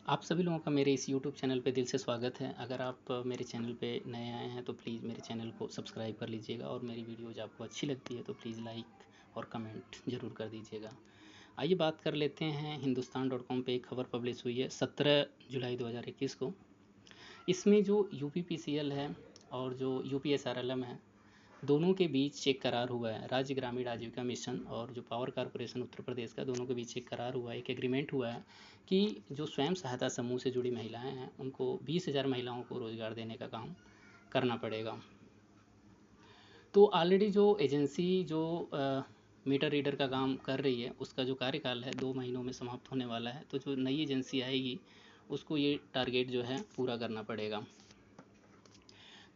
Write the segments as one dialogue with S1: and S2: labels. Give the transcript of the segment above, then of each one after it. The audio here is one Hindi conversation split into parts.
S1: आप सभी लोगों का मेरे इस यूट्यूब चैनल पे दिल से स्वागत है। अगर आप मेरे चैनल पे नए आए हैं तो प्लीज़ मेरे चैनल को सब्सक्राइब कर लीजिएगा और मेरी वीडियोज़ आपको अच्छी लगती है तो प्लीज़ लाइक और कमेंट ज़रूर कर दीजिएगा। आइए बात कर लेते हैं, हिंदुस्तान.com पे एक खबर पब्लिश हुई है 17 जुलाई 2021 को। इसमें जो यूपीपीसीएल है और जो यूपीएसआरएलएम है, दोनों के बीच एक करार हुआ है। राज्य ग्रामीण आजीविका मिशन और जो पावर कॉरपोरेशन उत्तर प्रदेश का, दोनों के बीच एक करार हुआ है, एक एग्रीमेंट हुआ है कि जो स्वयं सहायता समूह से जुड़ी महिलाएं हैं उनको 20,000 महिलाओं को रोज़गार देने का काम करना पड़ेगा। तो ऑलरेडी जो एजेंसी जो मीटर रीडर का काम कर रही है उसका जो कार्यकाल है 2 महीनों में समाप्त होने वाला है। तो जो नई एजेंसी आएगी उसको ये टारगेट जो है पूरा करना पड़ेगा।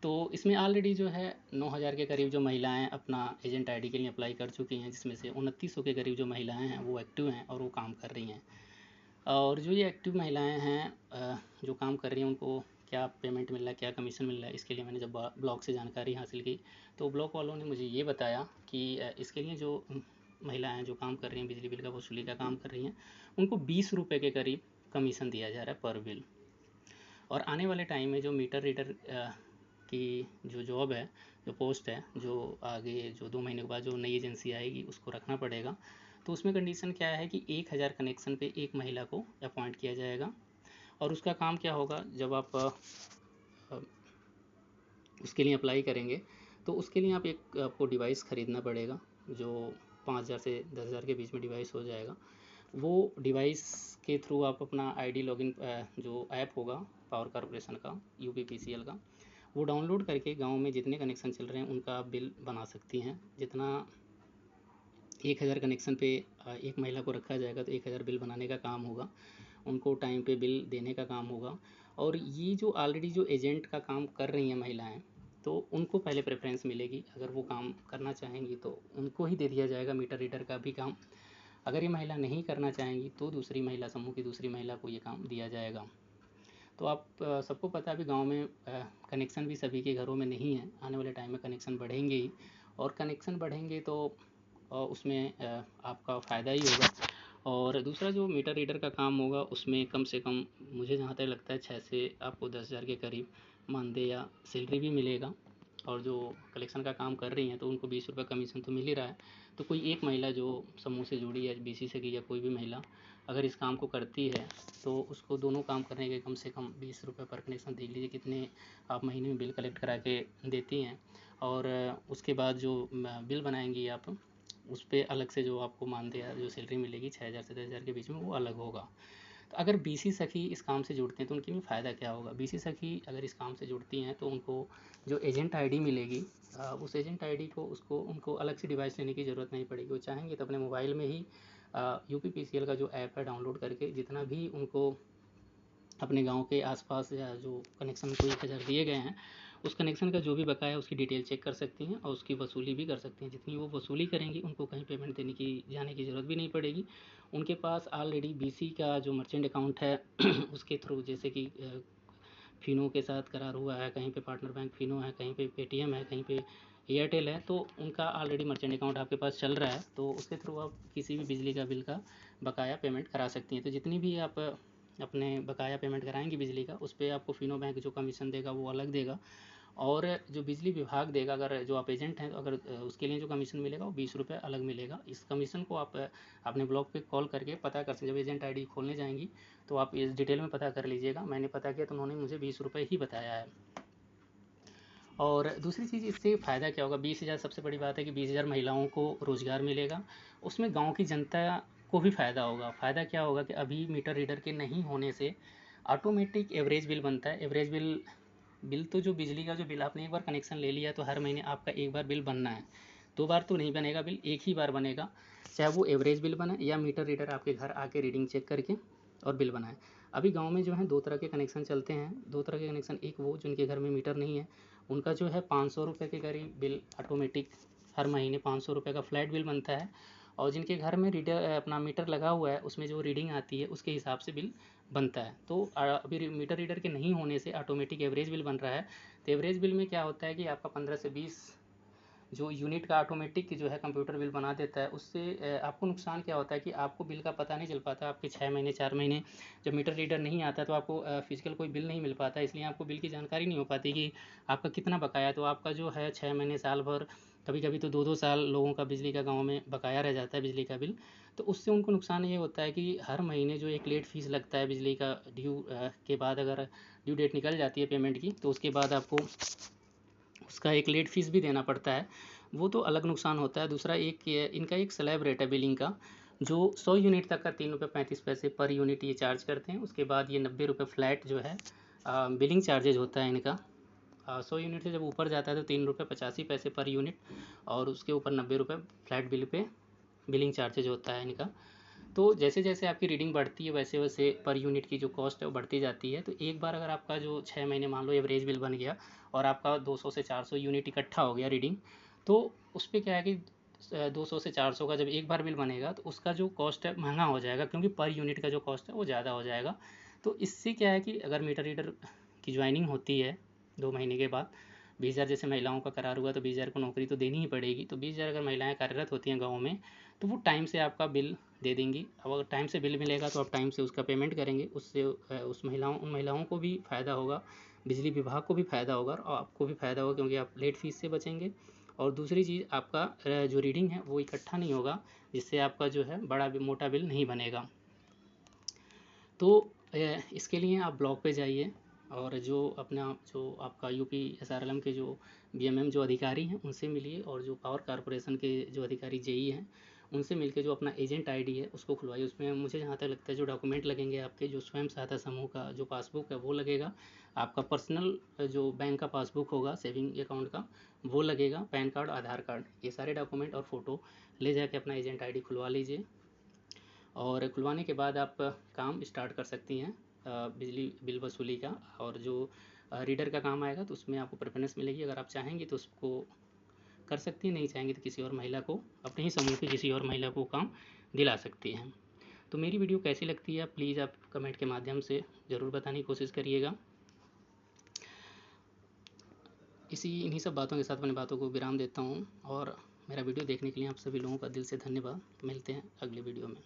S1: तो इसमें ऑलरेडी जो है 9,000 के करीब जो महिलाएं अपना एजेंट आईडी के लिए अप्लाई कर चुकी हैं, जिसमें से 2900 के करीब जो महिलाएं हैं वो एक्टिव हैं और वो काम कर रही हैं। और जो ये एक्टिव महिलाएं हैं जो काम कर रही हैं उनको क्या पेमेंट मिल रहा है, क्या कमीशन मिल रहा है, इसके लिए मैंने जब ब्लॉग से जानकारी हासिल की तो ब्लॉग वालों ने मुझे ये बताया कि इसके लिए जो महिलाएं जो काम कर रही हैं, बिजली बिल का वसूली का काम कर रही हैं, उनको 20 रुपये के करीब कमीशन दिया जा रहा है पर बिल। और आने वाले टाइम में जो मीटर रीडर की जो जॉब है, जो पोस्ट है, जो आगे जो 2 महीने के बाद जो नई एजेंसी आएगी उसको रखना पड़ेगा। तो उसमें कंडीशन क्या है कि 1,000 कनेक्शन पे एक महिला को अपॉइंट किया जाएगा। और उसका काम क्या होगा, जब आप उसके लिए अप्लाई करेंगे तो उसके लिए आप एक आपको डिवाइस ख़रीदना पड़ेगा, जो 5,000 से 10,000 के बीच में डिवाइस हो जाएगा। वो डिवाइस के थ्रू आप अपना आईडी लॉगिन जो ऐप होगा पावर कॉरपोरेशन का, यूपीपीसीएल का, वो डाउनलोड करके गांव में जितने कनेक्शन चल रहे हैं उनका आप बिल बना सकती हैं। जितना 1,000 कनेक्शन पे एक महिला को रखा जाएगा तो 1,000 बिल बनाने का काम होगा, उनको टाइम पे बिल देने का काम होगा। और ये जो ऑलरेडी जो एजेंट का काम कर रही हैं महिलाएं, तो उनको पहले प्रेफरेंस मिलेगी। अगर वो काम करना चाहेंगी तो उनको ही दे दिया जाएगा मीटर रीडर का भी काम। अगर ये महिला नहीं करना चाहेंगी तो दूसरी महिला समूह की दूसरी महिला को ये काम दिया जाएगा। तो आप सबको पता है अभी गांव में कनेक्शन भी सभी के घरों में नहीं है। आने वाले टाइम में कनेक्शन बढ़ेंगे ही, और कनेक्शन बढ़ेंगे तो उसमें आपका फ़ायदा ही होगा। और दूसरा जो मीटर रीडर का काम होगा उसमें कम से कम मुझे जहाँ तक लगता है 6 से आपको 10,000 के करीब मानदेय या सैलरी भी मिलेगा। और जो कलेक्शन का काम कर रही हैं तो उनको 20 रुपये कमीशन तो मिल ही रहा है। तो कोई एक महिला जो समूह से जुड़ी है, बीसी से की, या कोई भी महिला अगर इस काम को करती है तो उसको दोनों काम करने के कम से कम 20 रुपये पर कनेक्शन, देख लीजिए कितने आप महीने में बिल कलेक्ट करा के देती हैं। और उसके बाद जो बिल बनाएंगी आप, उस पर अलग से जो आपको मानदेय जो सैलरी मिलेगी 6,000 से 10,000 के बीच में, वो अलग होगा। तो अगर बीसी सखी इस काम से जुड़ते हैं तो उनके लिए फ़ायदा क्या होगा। बीसी सखी अगर इस काम से जुड़ती हैं तो उनको जो एजेंट आईडी मिलेगी, उस एजेंट आईडी को उसको उनको अलग से डिवाइस लेने की ज़रूरत नहीं पड़ेगी। वो चाहेंगे तो अपने मोबाइल में ही यूपीपीसीएल का जो ऐप है डाउनलोड करके जितना भी उनको अपने गांव के आसपास या जो कनेक्शन को 1,000 दिए गए हैं, उस कनेक्शन का जो भी बकाया है उसकी डिटेल चेक कर सकती हैं और उसकी वसूली भी कर सकती हैं। जितनी वो वसूली करेंगी उनको कहीं पेमेंट देने की जाने की ज़रूरत भी नहीं पड़ेगी। उनके पास ऑलरेडी बीसी का जो मर्चेंट अकाउंट है उसके थ्रू, जैसे कि फिनो के साथ करार हुआ है, कहीं पे पार्टनर बैंक फिनो है, कहीं पे पेटीएम है, कहीं पे एयरटेल है, तो उनका ऑलरेडी मर्चेंट अकाउंट आपके पास चल रहा है। तो उसके थ्रू आप किसी भी बिजली का बिल का बकाया पेमेंट करा सकती हैं। तो जितनी भी आप अपने बकाया पेमेंट कराएंगी बिजली का, उस पर आपको फिनो बैंक जो कमीशन देगा वो अलग देगा। और जो बिजली विभाग देगा, अगर जो आप एजेंट हैं तो अगर उसके लिए जो कमीशन मिलेगा वो 20 रुपये अलग मिलेगा। इस कमीशन को आप अपने ब्लॉग पे कॉल करके पता कर सकते। जब एजेंट आईडी खोलने जाएंगी तो आप इस डिटेल में पता कर लीजिएगा। मैंने पता किया तो उन्होंने मुझे 20 रुपये ही बताया है। और दूसरी चीज़, इससे फ़ायदा क्या होगा। 20,000 सबसे बड़ी बात है कि 20,000 महिलाओं को रोज़गार मिलेगा, उसमें गांव की जनता को भी फ़ायदा होगा। फ़ायदा क्या होगा कि अभी मीटर रीडर के नहीं होने से ऑटोमेटिक एवरेज बिल बनता है। एवरेज बिल बिल तो जो बिजली का जो बिल आपने एक बार कनेक्शन ले लिया तो हर महीने आपका एक बार बिल बनना है। 2 बार तो नहीं बनेगा बिल, एक ही बार बनेगा, चाहे वो एवरेज बिल बने या मीटर रीडर आपके घर आके रीडिंग चेक करके और बिल बनाए। अभी गांव में जो है 2 तरह के कनेक्शन चलते हैं। 2 तरह के कनेक्शन, एक वो जिनके घर में मीटर नहीं है, उनका जो है 500 रुपये के करीब बिल ऑटोमेटिक हर महीने 500 रुपये का फ्लैट बिल बनता है। और जिनके घर में रीडर अपना मीटर लगा हुआ है उसमें जो रीडिंग आती है उसके हिसाब से बिल बनता है। तो अभी मीटर रीडर के नहीं होने से ऑटोमेटिक एवरेज बिल बन रहा है। तो एवरेज बिल में क्या होता है कि आपका 15 से 20 जो यूनिट का ऑटोमेटिक जो है कंप्यूटर बिल बना देता है, उससे आपको नुकसान क्या होता है कि आपको बिल का पता नहीं चल पाता। आपके 6 महीने 4 महीने जब मीटर रीडर नहीं आता तो आपको फिजिकल कोई बिल नहीं मिल पाता, इसलिए आपको बिल की जानकारी नहीं हो पाती कि आपका कितना बकाया। तो आपका जो है 6 महीने साल भर, कभी कभी तो 2-2 साल लोगों का बिजली का गाँव में बकाया रह जाता है बिजली का बिल। तो उससे उनको नुकसान ये होता है कि हर महीने जो एक लेट फीस लगता है बिजली का ड्यू के बाद, अगर ड्यू डेट निकल जाती है पेमेंट की, तो उसके बाद आपको उसका एक लेट फीस भी देना पड़ता है। वो तो अलग नुकसान होता है। दूसरा एक ये इनका एक स्लैब रेट है बिलिंग का, जो 100 यूनिट तक का 3 रुपये 35 पैसे पर यूनिट ये चार्ज करते हैं। उसके बाद ये 90 रुपये फ्लैट जो है बिलिंग चार्जेज होता है इनका। 100 यूनिट से जब ऊपर जाता है तो 3 रुपये 85 पैसे पर यूनिट, और उसके ऊपर 90 रुपये flat bill pay billing charges होता है इनका। तो जैसे जैसे आपकी रीडिंग बढ़ती है वैसे वैसे पर यूनिट की जो कॉस्ट है वो बढ़ती जाती है। तो एक बार अगर आपका जो 6 महीने मान लो एवरेज बिल बन गया और आपका 200 से 400 यूनिट इकट्ठा हो गया रीडिंग, तो उस पर क्या है कि 200 से 400 का जब एक बार बिल बनेगा तो उसका जो कॉस्ट है महंगा हो जाएगा, क्योंकि पर यूनिट का जो कॉस्ट है वो ज़्यादा हो जाएगा। तो इससे क्या है कि अगर मीटर रीडर की ज्वाइनिंग होती है 2 महीने के बाद, 20,000 जैसे महिलाओं का करार हुआ तो 20,000 को नौकरी तो देनी ही पड़ेगी। तो 20,000 अगर महिलाएं कार्यरत होती हैं गाँव में, तो वो टाइम से आपका बिल दे देंगी। अब अगर टाइम से बिल मिलेगा तो आप टाइम से उसका पेमेंट करेंगे, उससे उन महिलाओं को भी फ़ायदा होगा, बिजली विभाग को भी फ़ायदा होगा और आपको भी फ़ायदा होगा, क्योंकि आप लेट फीस से बचेंगे। और दूसरी चीज़, आपका जो रीडिंग है वो इकट्ठा नहीं होगा, जिससे आपका जो है बड़ा मोटा बिल नहीं बनेगा। तो इसके लिए आप ब्लॉक पे जाइए और जो आपका यूपी एसआरएलएम के जो बीएमएम जो अधिकारी हैं उनसे मिलिए, और जो पावर कॉरपोरेशन के जो अधिकारी जेई हैं उनसे मिलकर जो अपना एजेंट आईडी है उसको खुलवाइए। उसमें मुझे जहाँ तक लगता है जो डॉक्यूमेंट लगेंगे आपके, जो स्वयं सहायता समूह का जो पासबुक है वो लगेगा, आपका पर्सनल जो बैंक का पासबुक होगा सेविंग अकाउंट का वो लगेगा, पैन कार्ड, आधार कार्ड, ये सारे डॉक्यूमेंट और फ़ोटो ले जाके अपना एजेंट आईडी खुलवा लीजिए। और खुलवाने के बाद आप काम स्टार्ट कर सकती हैं बिजली बिल वसूली का। और जो रीडर का काम आएगा तो उसमें आपको प्रेफरेंस मिलेगी। अगर आप चाहेंगी तो उसको कर सकती हैं, नहीं चाहेंगी तो किसी और महिला को, अपने ही समूह की किसी और महिला को काम दिला सकती हैं। तो मेरी वीडियो कैसी लगती है प्लीज़ आप कमेंट के माध्यम से ज़रूर बताने की कोशिश करिएगा। इन्हीं सब बातों के साथ अपनी बातों को विराम देता हूँ, और मेरा वीडियो देखने के लिए आप सभी लोगों का दिल से धन्यवाद। मिलते हैं अगले वीडियो में।